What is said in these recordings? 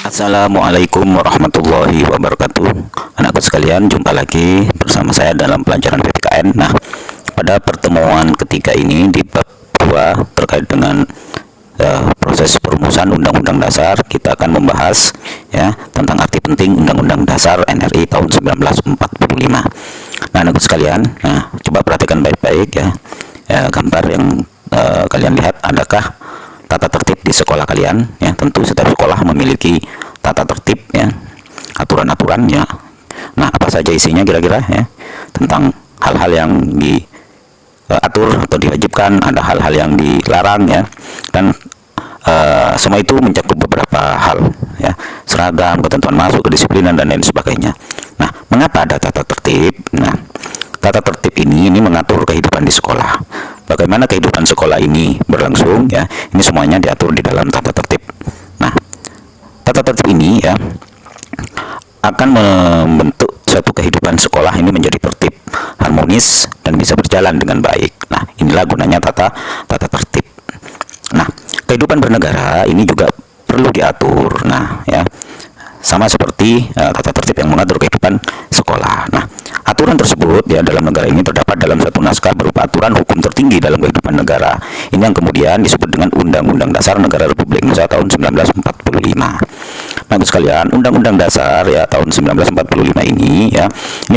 Assalamualaikum warahmatullahi wabarakatuh. Anakku sekalian, jumpa lagi bersama saya dalam pelajaran PPKN. Nah, pada pertemuan ketiga ini di bab 2 terkait dengan proses perumusan Undang-Undang Dasar, kita akan membahas ya tentang arti penting Undang-Undang Dasar NRI tahun 1945. Nah, anakku sekalian, coba perhatikan baik-baik ya, gambar yang kalian lihat. Adakah tata tertib di sekolah kalian? Ya, tentu setiap sekolah memiliki tata tertib ya, aturan-aturan ya. Nah, apa saja isinya kira-kira ya? Tentang hal-hal yang diatur atau diwajibkan, ada hal-hal yang dilarang ya. Dan semua itu mencakup beberapa hal ya, seragam, ketentuan masuk, kedisiplinan dan lain sebagainya. Nah, mengapa ada tata tertib? Nah, tata tertib ini mengatur kehidupan di sekolah. Bagaimana kehidupan sekolah ini berlangsung ya, ini semuanya diatur di dalam tata tertib. Nah, tata tertib ini ya akan membentuk suatu kehidupan sekolah ini menjadi tertib, harmonis dan bisa berjalan dengan baik. Nah, inilah gunanya tata tertib. Nah, kehidupan bernegara ini juga perlu diatur. Nah, ya sama seperti tata tertib yang mengatur kehidupan sekolah. Nah, aturan tersebut ya dalam negara ini terdapat dalam satu naskah berupa aturan hukum tertinggi dalam kehidupan negara. Ini yang kemudian disebut dengan Undang-Undang Dasar Negara Republik Indonesia tahun 1945. Nah, sekalian, Undang-Undang Dasar ya tahun 1945 ini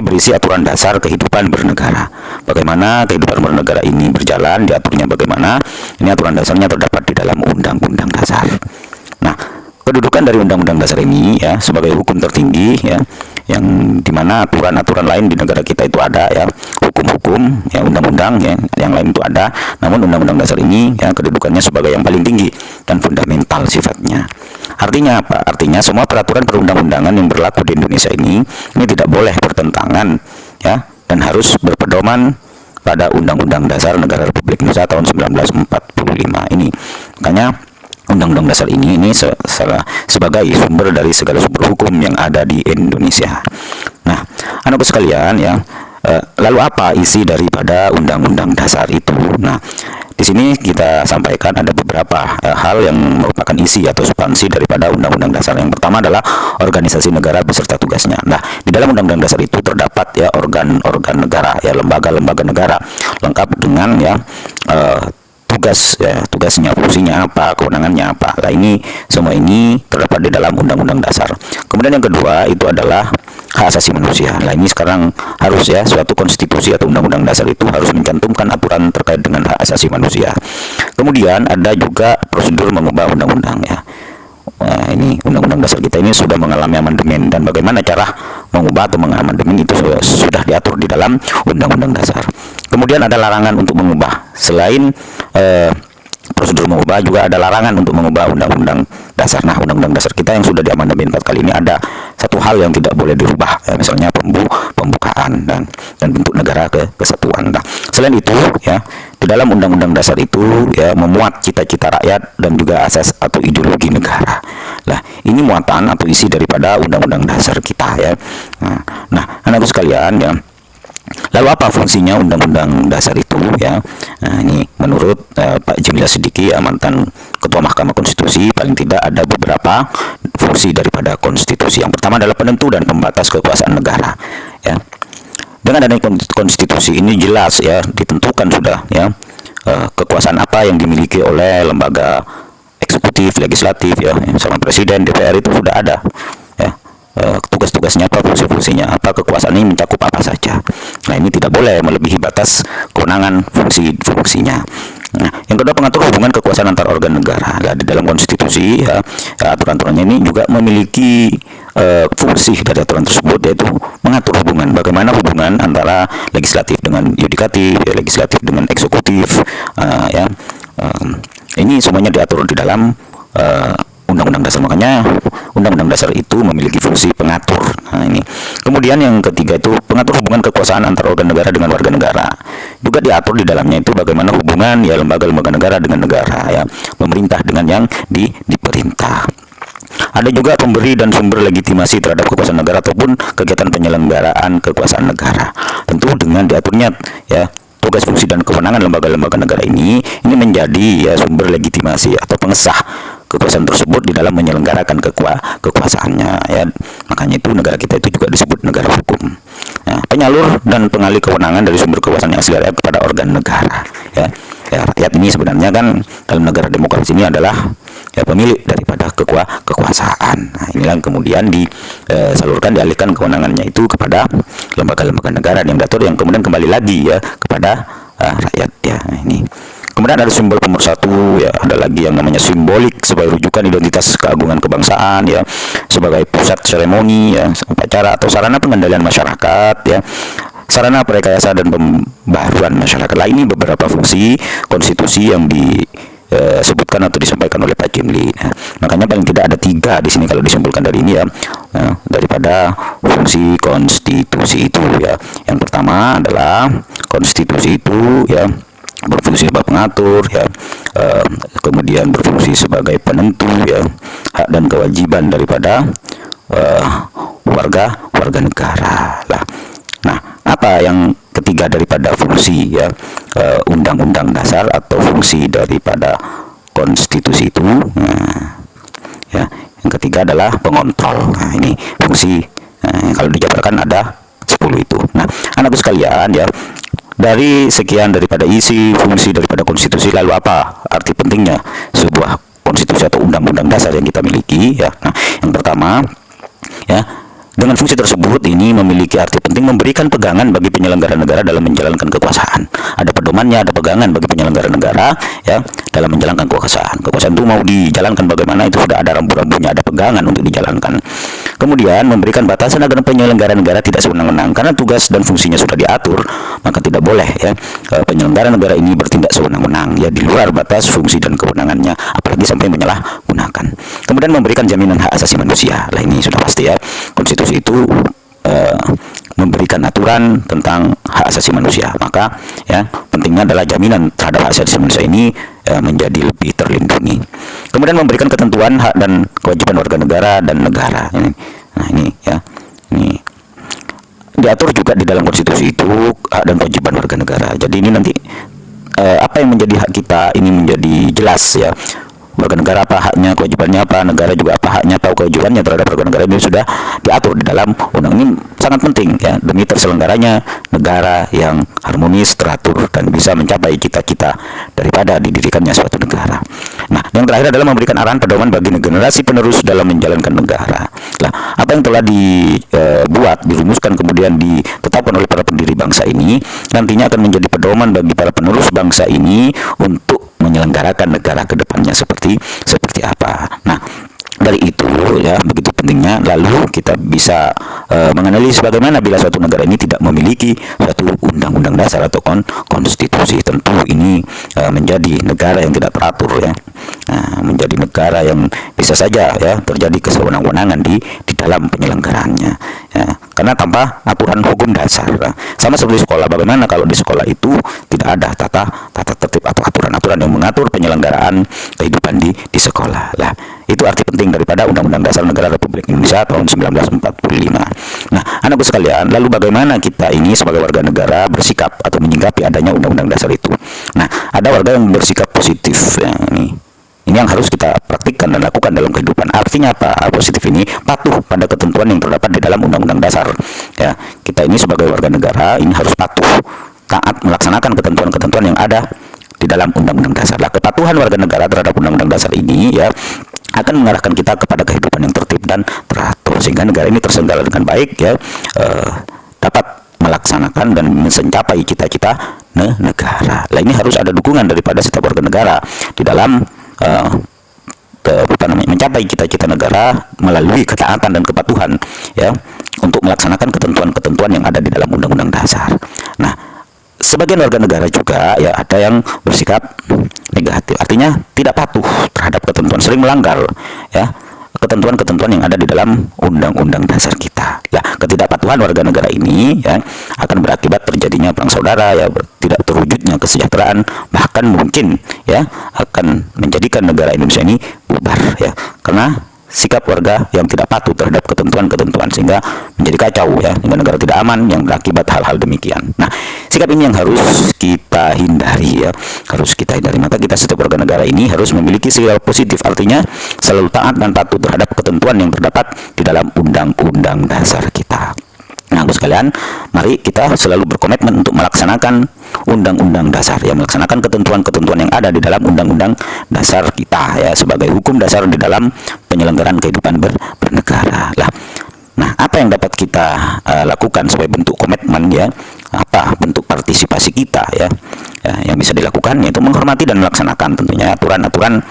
berisi aturan dasar kehidupan bernegara. Bagaimana kehidupan bernegara ini berjalan, diaturnya bagaimana? Ini aturan dasarnya terdapat di dalam Undang-Undang Dasar. Nah, kedudukan dari Undang-Undang Dasar ini ya sebagai hukum tertinggi ya, yang dimana aturan-aturan lain di negara kita itu ada ya, hukum-hukum ya, undang-undang ya, yang lain itu ada. Namun Undang-Undang Dasar ini ya kedudukannya sebagai yang paling tinggi dan fundamental sifatnya. Artinya apa? Artinya semua peraturan perundang-undangan yang berlaku di Indonesia ini tidak boleh bertentangan ya, dan harus berpedoman pada Undang-Undang Dasar Negara Republik Indonesia tahun 1945 ini. Makanya Undang-Undang Dasar ini sebagai sumber dari segala sumber hukum yang ada di Indonesia. Nah, anakku sekalian ya, lalu apa isi daripada Undang-Undang Dasar itu? Nah, di sini kita sampaikan ada beberapa hal yang merupakan isi atau substansi daripada Undang-Undang Dasar. Yang pertama adalah organisasi negara beserta tugasnya. Nah, di dalam Undang-Undang Dasar itu terdapat ya organ-organ negara ya, lembaga-lembaga negara lengkap dengan ya tugasnya, fungsinya apa, kewenangannya apa. Nah, ini semua ini terdapat di dalam Undang-Undang Dasar. Kemudian yang kedua itu adalah hak asasi manusia. Nah, ini sekarang harus ya suatu konstitusi atau Undang-Undang Dasar itu harus mencantumkan aturan terkait dengan hak asasi manusia. Kemudian ada juga prosedur mengubah undang-undang ya. Nah, ini Undang-Undang Dasar kita ini sudah mengalami amandemen, dan bagaimana cara mengubah atau mengamandemen itu sudah diatur di dalam Undang-Undang Dasar. Kemudian ada larangan untuk mengubah. Selain prosedur mengubah, juga ada larangan untuk mengubah Undang-Undang Dasar. Nah, Undang-Undang Dasar kita yang sudah diamandemen 4 kali ini ada satu hal yang tidak boleh dirubah ya, misalnya pembukaan dan bentuk negara kesatuan. Nah, selain itu ya di dalam Undang-Undang Dasar itu ya memuat cita-cita rakyat dan juga asas atau ideologi negara. Nah, ini muatan atau isi daripada Undang-Undang Dasar kita ya. Nah, anakku sekalian ya, lalu apa fungsinya Undang-Undang Dasar itu ya? Nah, ini menurut Pak Jemila Sidiki ya, mantan Ketua Mahkamah Konstitusi, paling tidak ada beberapa fungsi daripada konstitusi. Yang pertama adalah penentu dan pembatas kekuasaan negara ya. Dengan adanya konstitusi ini jelas ya ditentukan sudah ya kekuasaan apa yang dimiliki oleh lembaga eksekutif, legislatif ya, sama presiden, DPR itu sudah ada ya. Tugas-tugasnya apa, fungsi-fungsinya apa, kekuasaan ini mencakup apa saja. Nah, ini tidak boleh melebihi batas kewenangan fungsi-fungsinya. Nah, yang kedua, pengatur hubungan kekuasaan antar organ negara. Nah, di dalam konstitusi ya, aturan-aturannya ini juga memiliki fungsi dari aturan tersebut, yaitu mengatur hubungan, bagaimana hubungan antara legislatif dengan yudikatif, ya, legislatif dengan eksekutif ya. Ini semuanya diatur di dalam Undang-Undang Dasar. Makanya Undang-Undang Dasar itu memiliki fungsi pengatur. Nah, ini. Kemudian yang ketiga itu pengatur hubungan kekuasaan antar organ negara dengan warga negara. Juga diatur di dalamnya itu bagaimana hubungan ya lembaga-lembaga negara dengan negara ya, pemerintah dengan yang diperintah. Ada juga pemberi dan sumber legitimasi terhadap kekuasaan negara ataupun kegiatan penyelenggaraan kekuasaan negara. Tentu dengan diaturnya ya tugas, fungsi, dan kewenangan lembaga-lembaga negara ini menjadi ya sumber legitimasi atau pengesah kekuasaan tersebut di dalam menyelenggarakan kekuasaannya ya. Makanya itu negara kita itu juga disebut negara hukum. Nah, penyalur dan pengalih kewenangan dari sumber kekuasaan yang asli rakyat kepada organ negara ya. Ya, rakyat ini sebenarnya kan dalam negara demokrasi ini adalah ya pemilik daripada kekuasaan. Nah, inilah yang kemudian disalurkan, dialihkan kewenangannya itu kepada lembaga-lembaga negara yang diatur, yang kemudian kembali lagi ya kepada rakyat ya. Nah, ini kemudian ada simbol pemersatu ya, ada lagi yang namanya simbolik sebagai rujukan identitas keagungan kebangsaan ya, sebagai pusat seremoni ya, upacara atau sarana pengendalian masyarakat ya, sarana perekayasa dan pembaharuan masyarakat. Lah ini beberapa fungsi konstitusi yang disebutkan atau disampaikan oleh Pak Jimli. Nah, makanya paling tidak ada 3 di sini kalau disimpulkan dari ini ya, daripada fungsi konstitusi itu ya. Yang pertama adalah konstitusi itu ya berfungsi sebagai pengatur ya, kemudian berfungsi sebagai penentu ya hak dan kewajiban daripada warga negara lah. Nah, apa yang ketiga daripada fungsi ya undang-undang dasar atau fungsi daripada konstitusi itu? Nah, ya, yang ketiga adalah pengontrol. Nah, ini fungsi kalau dijabarkan ada 10 itu. Nah, anakku sekalian ya, dari sekian daripada isi fungsi daripada konstitusi, lalu apa arti pentingnya sebuah konstitusi atau undang-undang dasar yang kita miliki ya. Nah, yang pertama ya, dengan fungsi tersebut ini memiliki arti penting memberikan pegangan bagi penyelenggara negara dalam menjalankan kekuasaan. Ada pedomannya, ada pegangan bagi penyelenggara negara ya dalam menjalankan kekuasaan. Kekuasaan itu mau dijalankan bagaimana, itu sudah ada rambu-rambunya, ada pegangan untuk dijalankan. Kemudian memberikan batasan agar penyelenggara negara tidak sewenang-wenang, karena tugas dan fungsinya sudah diatur, maka tidak boleh ya penyelenggara negara ini bertindak sewenang-wenang ya di luar batas fungsi dan kewenangannya, apalagi sampai menyalahgunakan. Kemudian memberikan jaminan hak asasi manusia. Lah ini sudah pasti ya, konstitusi itu memberikan aturan tentang hak asasi manusia, maka ya pentingnya adalah jaminan terhadap hak asasi manusia ini menjadi lebih terlindungi. Kemudian memberikan ketentuan hak dan kewajiban warga negara dan negara ini. Nah, ini ya, ini diatur juga di dalam konstitusi itu hak dan kewajiban warga negara. Jadi ini nanti apa yang menjadi hak kita ini menjadi jelas ya. Warga negara apa haknya, kewajibannya apa, negara juga apa haknya, apa kewajibannya terhadap warga negara, ini sudah diatur di dalam undang. Ini sangat penting ya demi terselenggaranya negara yang harmonis, teratur, dan bisa mencapai cita-cita daripada didirikannya suatu negara. Nah, yang terakhir adalah memberikan arahan pedoman bagi generasi penerus dalam menjalankan negara. Nah, apa yang telah dibuat, dirumuskan, kemudian ditetapkan oleh para pendiri bangsa ini nantinya akan menjadi pedoman bagi para penerus bangsa ini untuk menyelenggarakan negara ke depannya seperti apa. Nah, dari itu ya begitu pentingnya lalu kita bisa menganalisis bagaimana bila suatu negara ini tidak memiliki suatu undang-undang dasar atau konstitusi. Tentu ini menjadi negara yang tidak teratur ya. Nah, menjadi negara yang bisa saja ya terjadi kesewenang-wenangan di dalam penyelenggaraannya ya. Karena tanpa aturan hukum dasar. Nah, sama seperti sekolah, bagaimana kalau di sekolah itu tidak ada tata tertib atau aturan-aturan yang mengatur penyelenggaraan kehidupan di sekolah. Lah, itu arti penting daripada Undang-Undang Dasar Negara Republik Indonesia tahun 1945. Nah, anakku sekalian, lalu bagaimana kita ini sebagai warga negara bersikap atau menyikapi adanya Undang-Undang Dasar itu? Nah, ada warga yang bersikap positif ya, ini yang harus kita praktikkan dan lakukan dalam kehidupan. Artinya apa? Positif ini patuh pada ketentuan yang terdapat di dalam Undang-Undang Dasar. Ya, kita ini sebagai warga negara ini harus patuh, taat melaksanakan ketentuan-ketentuan yang ada di dalam Undang-Undang Dasar. Lah, kepatuhan warga negara terhadap Undang-Undang Dasar ini ya akan mengarahkan kita kepada kehidupan yang tertib dan teratur, sehingga negara ini terselenggara dengan baik ya, dapat melaksanakan dan mencapai cita-cita negara. Lah, ini harus ada dukungan daripada setiap warga negara di dalam mencapai cita-cita negara melalui ketaatan dan kepatuhan ya untuk melaksanakan ketentuan-ketentuan yang ada di dalam Undang-Undang Dasar. Nah, sebagian warga negara juga ya ada yang bersikap negatif, artinya tidak patuh terhadap ketentuan, sering melanggar ya ketentuan-ketentuan yang ada di dalam Undang-Undang Dasar kita. Ya, ketidakpatuhan warga negara ini ya akan berakibat terjadinya perang saudara ya, tidak terwujudnya kesejahteraan, bahkan mungkin ya akan menjadikan negara Indonesia ini bubar ya, karena sikap warga yang tidak patuh terhadap ketentuan-ketentuan, sehingga menjadi kacau ya, sehingga negara tidak aman yang berakibat hal-hal demikian. Nah, sikap ini yang harus kita hindari ya, harus kita hindari. Maka kita setiap warga negara ini harus memiliki sikap positif, artinya selalu taat dan patuh terhadap ketentuan yang terdapat di dalam undang-undang dasar kita. Nah, sekalian, mari kita selalu berkomitmen untuk melaksanakan undang-undang dasar, ya, melaksanakan ketentuan-ketentuan yang ada di dalam undang-undang dasar kita ya, sebagai hukum dasar di dalam penyelenggaraan kehidupan bernegara lah. Nah, apa yang dapat kita lakukan sebagai bentuk komitmen ya, apa bentuk partisipasi kita ya, yang bisa dilakukan, yaitu menghormati dan melaksanakan tentunya aturan-aturan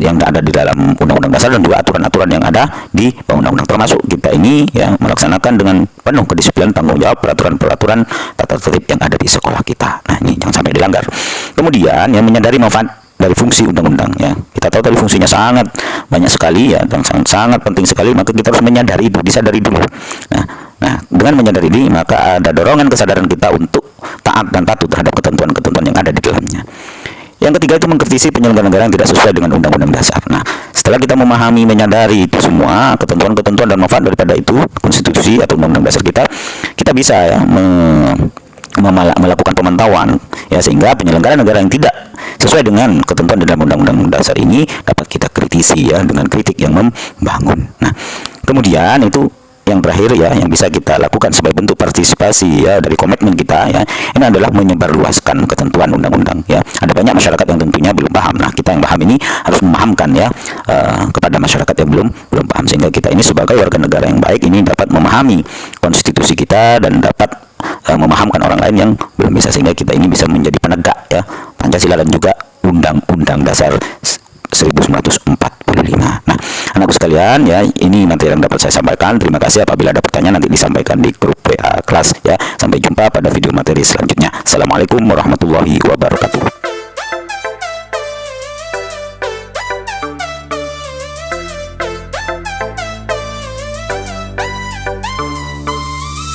yang ada di dalam undang-undang dasar dan juga aturan-aturan yang ada di undang-undang, termasuk kita ini ya melaksanakan dengan penuh kedisiplinan, tanggung jawab peraturan-peraturan tata tertib yang ada di sekolah kita. Nah, ini jangan sampai dilanggar. Kemudian yang menyadari manfaat dari fungsi undang-undang ya, kita tahu tadi fungsinya sangat banyak sekali ya, dan sangat penting sekali, maka kita harus menyadari itu, disadari dulu. Nah, dengan menyadari ini maka ada dorongan kesadaran kita untuk taat dan patuh terhadap ketentuan-ketentuan yang ada di dalamnya. Yang ketiga itu mengkritisi penyelenggara negara yang tidak sesuai dengan undang-undang dasar. Nah, setelah kita memahami, menyadari itu semua ketentuan-ketentuan dan manfaat daripada itu konstitusi atau undang-undang dasar kita bisa ya melakukan pemantauan ya, sehingga penyelenggara negara yang tidak sesuai dengan ketentuan di dalam undang-undang dasar ini dapat kita kritisi ya, dengan kritik yang membangun. Nah, kemudian itu yang terakhir ya, yang bisa kita lakukan sebagai bentuk partisipasi ya dari komitmen kita ya, ini adalah menyebarluaskan ketentuan undang-undang ya. Ada banyak masyarakat yang tentunya belum paham. Nah, kita yang paham ini harus memahamkan ya kepada masyarakat yang belum paham, sehingga kita ini sebagai warga negara yang baik ini dapat memahami konstitusi kita dan dapat memahamkan orang lain yang belum bisa, sehingga kita ini bisa menjadi penegak ya Pancasila dan juga Undang-Undang Dasar 1945. Nah, anakku sekalian ya, ini nanti yang dapat saya sampaikan. Terima kasih. Apabila ada pertanyaan nanti disampaikan di grup WA kelas ya. Sampai jumpa pada video materi selanjutnya. Assalamualaikum warahmatullahi wabarakatuh.